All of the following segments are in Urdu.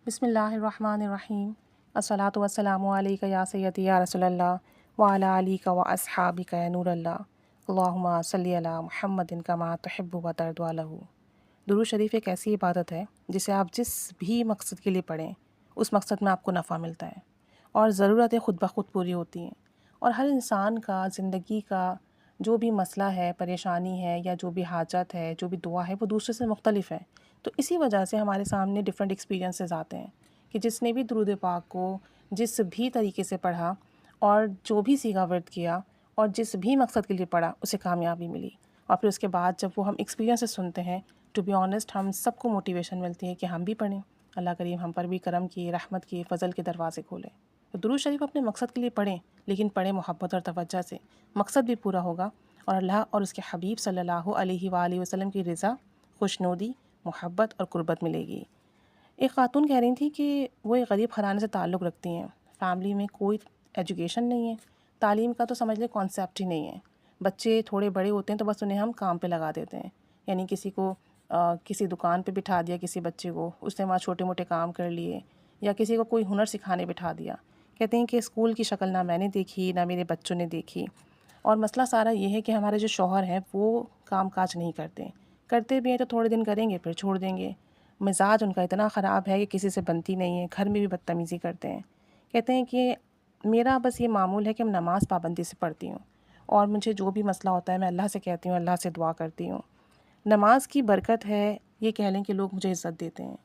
بسم اللہ الرحمن الرحیم الصلاۃ والسلام علیک یا سیدی یا رسول اللہ وعلی علیک و اصحابک یا نور اللہ اللہم صلی علی محمد کما تحب و ترضی له۔ درود شریف ایک ایسی عبادت ہے جسے آپ جس بھی مقصد کے لیے پڑھیں اس مقصد میں آپ کو نفع ملتا ہے اور ضرورتیں خود بخود پوری ہوتی ہیں، اور ہر انسان کا زندگی کا جو بھی مسئلہ ہے، پریشانی ہے، یا جو بھی حاجت ہے، جو بھی دعا ہے، وہ دوسرے سے مختلف ہے۔ تو اسی وجہ سے ہمارے سامنے ڈیفرنٹ ایکسپیرینسز آتے ہیں کہ جس نے بھی درود پاک کو جس بھی طریقے سے پڑھا اور جو بھی سیغہ ورد کیا اور جس بھی مقصد کے لیے پڑھا اسے کامیابی ملی، اور پھر اس کے بعد جب وہ ہم ایکسپیرینسز سنتے ہیں، ٹو بی آنیسٹ ہم سب کو موٹیویشن ملتی ہے کہ ہم بھی پڑھیں، اللہ کریم ہم پر بھی کرم کی، رحمت کی، فضل کے دروازے کھولیں۔ تو درود شریف اپنے مقصد کے لیے پڑھیں، لیکن پڑھیں محبت اور توجہ سے، مقصد بھی پورا ہوگا اور اللہ اور اس کے حبیب صلی اللہ علیہ وآلہ وسلم کی رضا، خوشنودی، محبت اور قربت ملے گی۔ ایک خاتون کہہ رہی تھی کہ وہ ایک غریب گھرانے سے تعلق رکھتی ہیں، فیملی میں کوئی ایجوکیشن نہیں ہے، تعلیم کا تو سمجھ لیں کانسیپٹ ہی نہیں ہے، بچے تھوڑے بڑے ہوتے ہیں تو بس انہیں ہم کام پہ لگا دیتے ہیں، یعنی کسی کو کسی دکان پہ بٹھا دیا، کسی بچے کو اس نے وہاں چھوٹے موٹے کام کر لیے، یا کسی کو کوئی ہنر سکھانے بٹھا دیا۔ کہتے ہیں کہ اسکول کی شکل نہ میں نے دیکھی نہ میرے بچوں نے دیکھی، اور مسئلہ سارا یہ ہے کہ ہمارے جو شوہر ہیں وہ کام کاج نہیں کرتے، کرتے بھی ہیں تو تھوڑے دن کریں گے پھر چھوڑ دیں گے، مزاج ان کا اتنا خراب ہے کہ کسی سے بنتی نہیں ہے، گھر میں بھی بدتمیزی کرتے ہیں۔ کہتے ہیں کہ میرا بس یہ معمول ہے کہ میں نماز پابندی سے پڑھتی ہوں، اور مجھے جو بھی مسئلہ ہوتا ہے میں اللہ سے کہتی ہوں، اللہ سے دعا کرتی ہوں۔ نماز کی برکت ہے، یہ کہہ لیں کہ لوگ مجھے عزت دیتے ہیں۔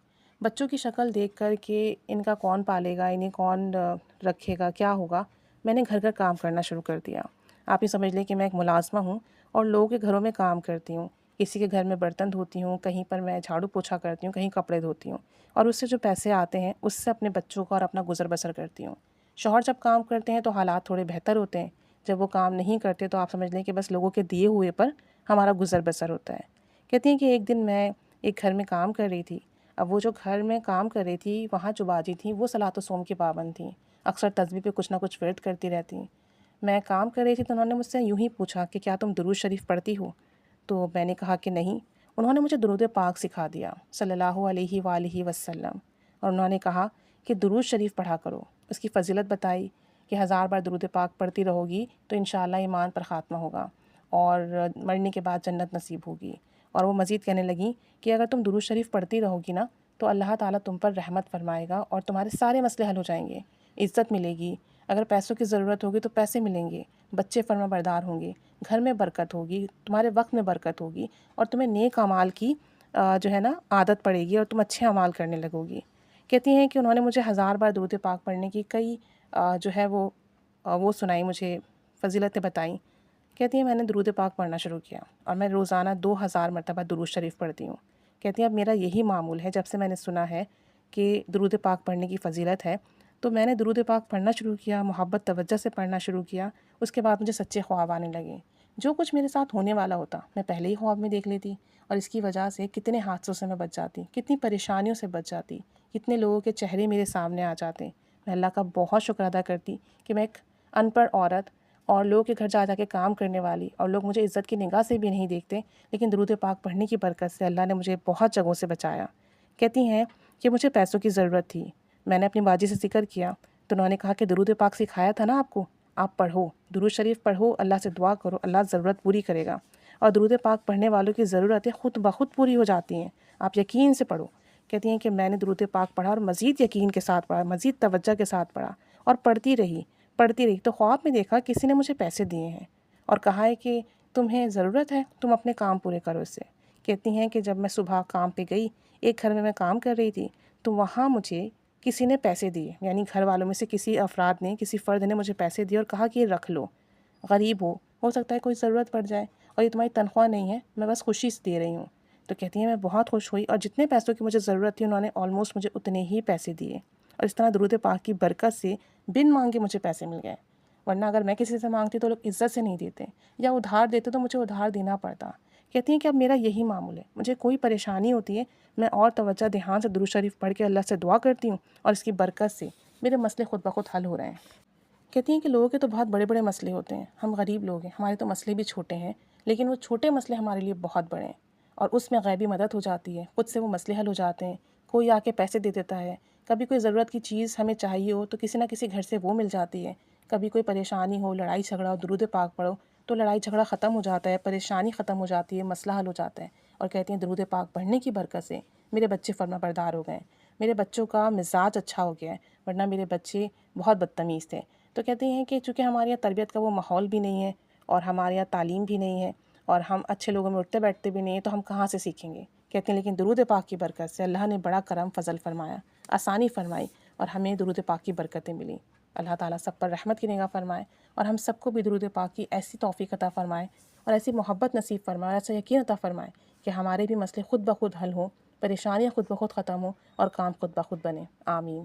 بچوں کی شکل دیکھ کر کہ ان کا کون پالے گا، انہیں کون رکھے گا، کیا ہوگا، میں نے گھر کام کرنا شروع کر دیا۔ آپ یہ سمجھ لیں کہ میں ایک ملازمہ ہوں اور لوگوں کے گھروں میں کام کرتی ہوں، کسی کے گھر میں برتن دھوتی ہوں، کہیں پر میں جھاڑو پوچھا کرتی ہوں، کہیں کپڑے دھوتی ہوں، اور اس سے جو پیسے آتے ہیں اس سے اپنے بچوں کا اور اپنا گزر بسر کرتی ہوں۔ شوہر جب کام کرتے ہیں تو حالات تھوڑے بہتر ہوتے ہیں، جب وہ کام نہیں کرتے تو آپ سمجھ لیں کہ بس لوگوں کے دیے ہوئے پر ہمارا گزر بسر ہوتا ہے۔ کہتی ہیں کہ ایک دن میں ایک گھر میں کام کر رہی تھی، اب وہ جو گھر میں کام کر رہی تھی وہاں جو باجی تھیں وہ صلاۃ و صوم کی پابند تھیں، اکثر تسبیح پہ کچھ نہ کچھ ورد کرتی رہتی۔ میں کام کر رہی تھی تو انہوں نے مجھ سے یوں ہی پوچھا کہ کیا تم درود شریف پڑھتی ہو؟ تو میں نے کہا کہ نہیں۔ انہوں نے مجھے درود پاک سکھا دیا صلی اللہ علیہ وآلہ وسلم، اور انہوں نے کہا کہ درود شریف پڑھا کرو، اس کی فضیلت بتائی کہ 1000 بار درود پاک پڑھتی رہو گی تو انشاءاللہ ایمان پر خاتمہ ہوگا اور مرنے کے بعد جنت نصیب ہوگی۔ اور وہ مزید کہنے لگیں کہ اگر تم درود شریف پڑھتی رہو گی نا تو اللہ تعالیٰ تم پر رحمت فرمائے گا اور تمہارے سارے مسئلے حل ہو جائیں گے، عزت ملے گی، اگر پیسوں کی ضرورت ہوگی تو پیسے ملیں گے، بچے فرما بردار ہوں گے، گھر میں برکت ہوگی، تمہارے وقت میں برکت ہوگی، اور تمہیں نیک اعمال کی جو ہے نا عادت پڑے گی اور تم اچھے اعمال کرنے لگو گی۔ کہتی ہیں کہ انہوں نے مجھے 1000 بار درود پاک پڑھنے کی کئی جو ہے وہ سنائی، مجھے فضیلتیں بتائیں۔ کہتی ہیں میں نے درود پاک پڑھنا شروع کیا اور میں روزانہ 2000 مرتبہ درود شریف پڑھتی ہوں۔ کہتی ہیں اب میرا یہی معمول ہے، جب سے میں نے سنا ہے کہ درود پاک پڑھنے کی فضیلت ہے تو میں نے درود پاک پڑھنا شروع کیا، محبت توجہ سے پڑھنا شروع کیا۔ اس کے بعد مجھے سچے خواب آنے لگے، جو کچھ میرے ساتھ ہونے والا ہوتا میں پہلے ہی خواب میں دیکھ لیتی، اور اس کی وجہ سے کتنے حادثوں سے میں بچ جاتی، کتنی پریشانیوں سے بچ جاتی، کتنے لوگوں کے چہرے میرے سامنے آ جاتے۔ میں اللہ کا بہت شکر ادا کرتی کہ میں ایک ان پڑھ عورت اور لوگوں کے گھر جا کے کام کرنے والی، اور لوگ مجھے عزت کی نگاہ سے بھی نہیں دیکھتے، لیکن درود پاک پڑھنے کی برکت سے اللہ نے مجھے بہت جگہوں سے بچایا۔ کہتی ہیں کہ مجھے پیسوں کی ضرورت تھی، میں نے اپنی باجی سے ذکر کیا تو انہوں نے کہا کہ درود پاک سکھایا تھا نا آپ کو، آپ پڑھو، درود شریف پڑھو، اللہ سے دعا کرو، اللہ ضرورت پوری کرے گا، اور درود پاک پڑھنے والوں کی ضرورتیں خود بخود پوری ہو جاتی ہیں، آپ یقین سے پڑھو۔ کہتی ہیں کہ میں نے درود پاک پڑھا اور مزید یقین کے ساتھ پڑھا، مزید توجہ کے ساتھ پڑھا، اور پڑھتی رہی تو خواب میں دیکھا کسی نے مجھے پیسے دیے ہیں اور کہا ہے کہ تمہیں ضرورت ہے، تم اپنے کام پورے کرو اس سے۔ کہتی ہیں کہ جب میں صبح کام پہ گئی، ایک گھر میں کام کر رہی تھی تو وہاں مجھے کسی نے پیسے دیے، یعنی گھر والوں میں سے کسی افراد نے، کسی فرد نے مجھے پیسے دیے اور کہا کہ یہ رکھ لو، غریب ہو سکتا ہے کوئی ضرورت پڑ جائے، اور یہ تمہاری تنخواہ نہیں ہے، میں بس خوشی سے دے رہی ہوں۔ تو کہتی ہیں میں بہت خوش ہوئی، اور جتنے پیسوں کی مجھے ضرورت تھی انہوں نے آلموسٹ مجھے اتنے ہی پیسے دیے، اور اس طرح درود پاک کی برکت سے بن مانگے مجھے پیسے مل گئے، ورنہ اگر میں کسی سے مانگتی تو لوگ عزت سے نہیں دیتے، یا ادھار دیتے تو مجھے ادھار دینا پڑتا۔ کہتی ہیں کہ اب میرا یہی معمول ہے، مجھے کوئی پریشانی ہوتی ہے میں اور توجہ دھیان سے درود شریف پڑھ کے اللہ سے دعا کرتی ہوں، اور اس کی برکت سے میرے مسئلے خود بخود حل ہو رہے ہیں۔ کہتی ہیں کہ لوگوں کے تو بہت بڑے بڑے مسئلے ہوتے ہیں، ہم غریب لوگ ہیں، ہمارے تو مسئلے بھی چھوٹے ہیں، لیکن وہ چھوٹے مسئلے ہمارے لیے بہت بڑے ہیں، اور اس میں غیبی مدد ہو جاتی ہے، خود سے وہ مسئلے حل ہو جاتے ہیں، کوئی آ کے پیسے دے دیتا ہے، کبھی کوئی ضرورت کی چیز ہمیں چاہیے ہو تو کسی نہ کسی گھر سے وہ مل جاتی ہے، کبھی کوئی پریشانی ہو، لڑائی جھگڑا ہو، درود پاک پڑھو تو لڑائی جھگڑا ختم ہو جاتا ہے، پریشانی ختم ہو جاتی ہے، مسئلہ حل ہو جاتا ہے۔ اور کہتے ہیں درود پاک پڑھنے کی برکت سے میرے بچے فرما بردار ہو گئے، میرے بچوں کا مزاج اچھا ہو گیا ہے، ورنہ میرے بچے بہت بدتمیز تھے۔ تو کہتے ہیں کہ چونکہ ہمارے یہاں تربیت کا وہ ماحول بھی نہیں ہے اور ہمارے یہاں تعلیم بھی نہیں ہے اور ہم اچھے لوگوں میں اٹھتے بیٹھتے بھی نہیں ہیں، تو ہم کہاں سے سیکھیں گے؟ کہتے ہیں لیکن درود پاک کی برکت سے اللہ نے بڑا کرم فضل فرمایا، آسانی فرمائی اور ہمیں درود پاک کی برکتیں ملیں۔ اللہ تعالیٰ سب پر رحمت کی نگاہ فرمائے اور ہم سب کو بھی درود پاک کی ایسی توفیق عطا فرمائے اور ایسی محبت نصیب فرمائے اور ایسا یقین عطا فرمائے کہ ہمارے بھی مسئلے خود بخود حل ہوں، پریشانیاں خود بخود ختم ہوں اور کام خود بخود بنے۔ آمین۔